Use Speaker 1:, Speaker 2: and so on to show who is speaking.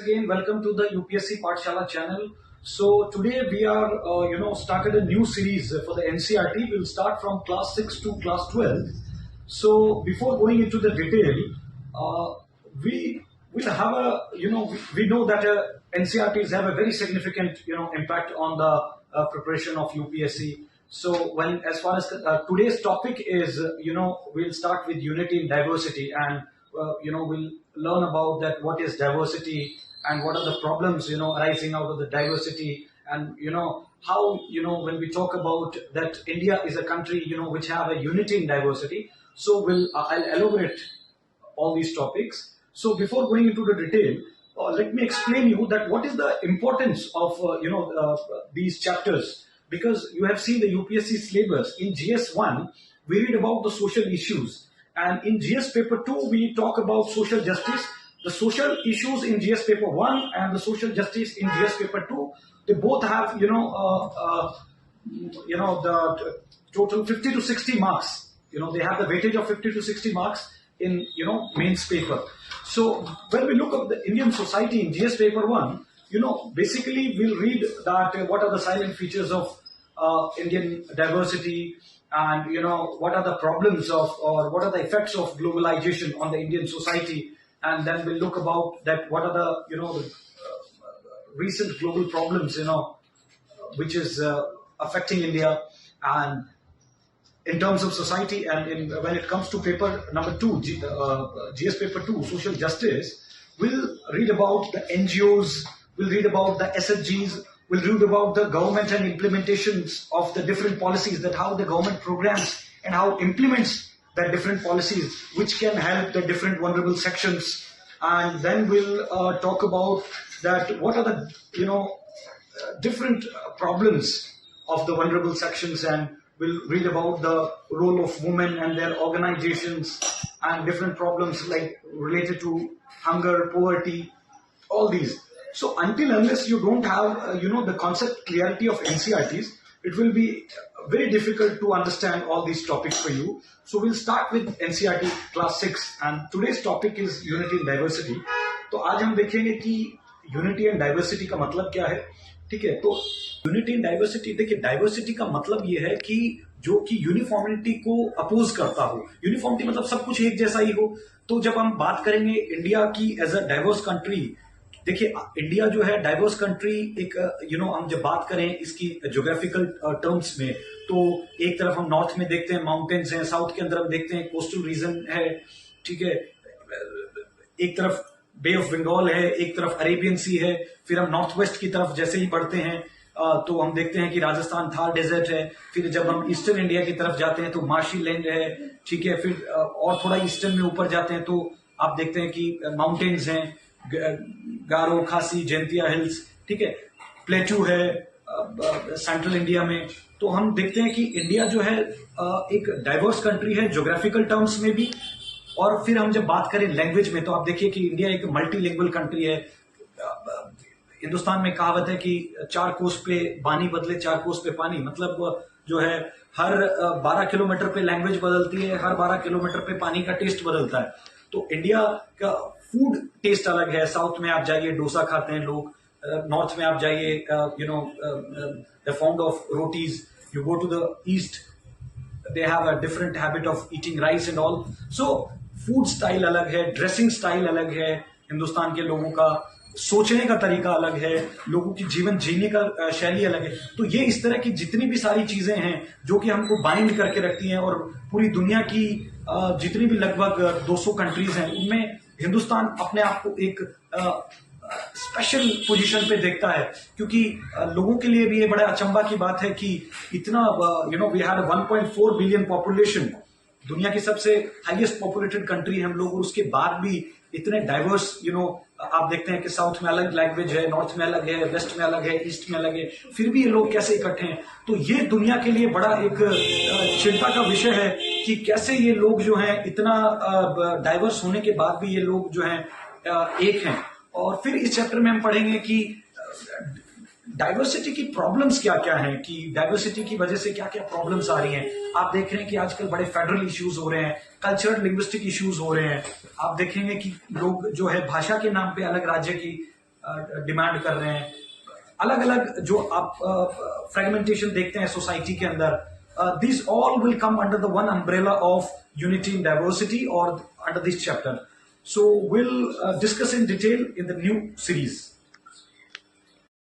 Speaker 1: Again, welcome to the UPSC Pathshala channel. So today we are, started a new series for the NCERT. We'll start from class 6 to class 12. So before going into the detail, we will have we know that NCERTs have a very significant, impact on the preparation of UPSC. So as far as today's topic is, we'll start with unity in diversity, and we'll learn about that, what is diversity and what are the problems arising out of the diversity, and how when we talk about that India is a country which have a unity in diversity. So I'll elaborate all these topics. So before going into the detail, let me explain you that what is the importance of these chapters, because you have seen the UPSC syllabus. In GS1 we read about the social issues, and in GS paper 2 we talk about social justice. The social issues in GS paper 1 and the social justice in GS paper 2, they both have the total 50 to 60 marks. They have the weightage of 50 to 60 marks in mains paper. So when we look at the Indian society in GS paper 1, basically we'll read that what are the silent features of Indian diversity, and what are the problems of, or what are the effects of globalization on the Indian society. And then we'll look about that what are the recent global problems which is affecting India, and in terms of society. And when it comes to paper number 2, GS paper 2, social justice, we'll read about the NGOs, we'll read about the SHGs, we'll read about the government and implementations of the different policies, that how the government programs and how implements the different policies which can help the different vulnerable sections. And then we'll talk about that what are the different problems of the vulnerable sections, and we'll read about the role of women and their organizations, and different problems like related to hunger, poverty, all these. So unless you don't have the concept clarity of NCERTs, it will be very difficult to understand all these topics for you. So we'll start with NCERT class 6, and today's topic is unity and diversity. तो आज हम देखेंगे कि unity and diversity का मतलब क्या है. ठीक है, तो यूनिटी एंड डाइवर्सिटी, देखिए डाइवर्सिटी का मतलब ये है कि जो कि यूनिफॉर्मिटी को अपोज करता हो. यूनिफॉर्मिटी मतलब सब कुछ एक जैसा ही हो. तो जब हम बात करेंगे इंडिया की एज अ डाइवर्स कंट्री, देखिए इंडिया जो है डाइवर्स कंट्री, एक हम जब बात करें इसकी ज्योग्राफिकल टर्म्स में, तो एक तरफ हम नॉर्थ में देखते हैं माउंटेन्स हैं, साउथ के अंदर हम देखते हैं कोस्टल रीजन है. ठीक है, एक तरफ बे ऑफ बंगाल है, एक तरफ अरेबियन सी है. फिर हम नॉर्थ वेस्ट की तरफ जैसे ही बढ़ते हैं तो हम देखते हैं कि राजस्थान थार डेजर्ट है. फिर जब हम ईस्टर्न इंडिया की तरफ जाते हैं तो मार्शी लैंड है. ठीक है, फिर और थोड़ा ईस्टर्न में ऊपर जाते हैं तो आप देखते हैं कि माउंटेन्स हैं, गारो, खासी, जैंतिया हिल्स. ठीक है, प्लेटू है सेंट्रल इंडिया में. तो हम देखते हैं कि इंडिया जो है एक डाइवर्स कंट्री है ज्योग्राफिकल टर्म्स में भी. और फिर हम जब बात करें लैंग्वेज में, तो आप देखिए कि इंडिया एक मल्टीलिंगुअल कंट्री है. हिंदुस्तान में कहावत है कि 4 कोस पे बानी बदले 4 कोस पे पानी, मतलब जो है हर 12 किलोमीटर पे लैंग्वेज बदलती है, हर 12 किलोमीटर पे पानी का टेस्ट बदलता है. तो इंडिया का फूड टेस्ट अलग है. साउथ में आप जाइए डोसा खाते हैं लोग, नॉर्थ में आप जाइए the found of rotis. You go to the east, they have a different habit of eating rice and all. So food style अलग है, ड्रेसिंग स्टाइल अलग है, हिंदुस्तान के लोगों का सोचने का तरीका अलग है, लोगों की जीवन जीने का शैली अलग है. तो ये इस तरह की जितनी भी सारी चीजें हैं जो कि हमको बाइंड करके रखती हैं, और पूरी दुनिया की जितनी भी लगभग 200 कंट्रीज हैं उनमें हिंदुस्तान अपने आप को एक स्पेशल पोजीशन पे देखता है. क्योंकि लोगों के लिए भी ये बड़ा अचंभा की बात है कि इतना वी हैव 1.4 बिलियन पॉपुलेशन, दुनिया की सबसे हाईएस्ट पॉपुलेटेड कंट्री हम लोग, और उसके बाद भी इतने डाइवर्स आप देखते हैं कि साउथ में अलग लैंग्वेज है, नॉर्थ में अलग है, वेस्ट में अलग है, ईस्ट में अलग है, फिर भी ये लोग कैसे इकट्ठे हैं. तो ये दुनिया के लिए बड़ा एक चिंता का विषय है कि कैसे ये लोग जो हैं इतना डाइवर्स होने के बाद भी ये लोग जो हैं एक हैं. और फिर इस चैप्टर में हम पढ़ेंगे कि डाइवर्सिटी की प्रॉब्लम्स क्या क्या हैं, कि डाइवर्सिटी की वजह से क्या क्या प्रॉब्लम्स आ रही हैं. आप देख रहे हैं कि आजकल बड़े फेडरल इश्यूज हो रहे हैं, कल्चरल लिंग्विस्टिक इश्यूज हो रहे हैं. आप देखेंगे कि लोग जो है भाषा के नाम पे अलग राज्य की डिमांड कर रहे हैं, अलग अलग जो आप फ्रेगमेंटेशन देखते हैं सोसाइटी के अंदर, these all will come under the one umbrella of unity in diversity or under this chapter. So we'll discuss in detail in the new series.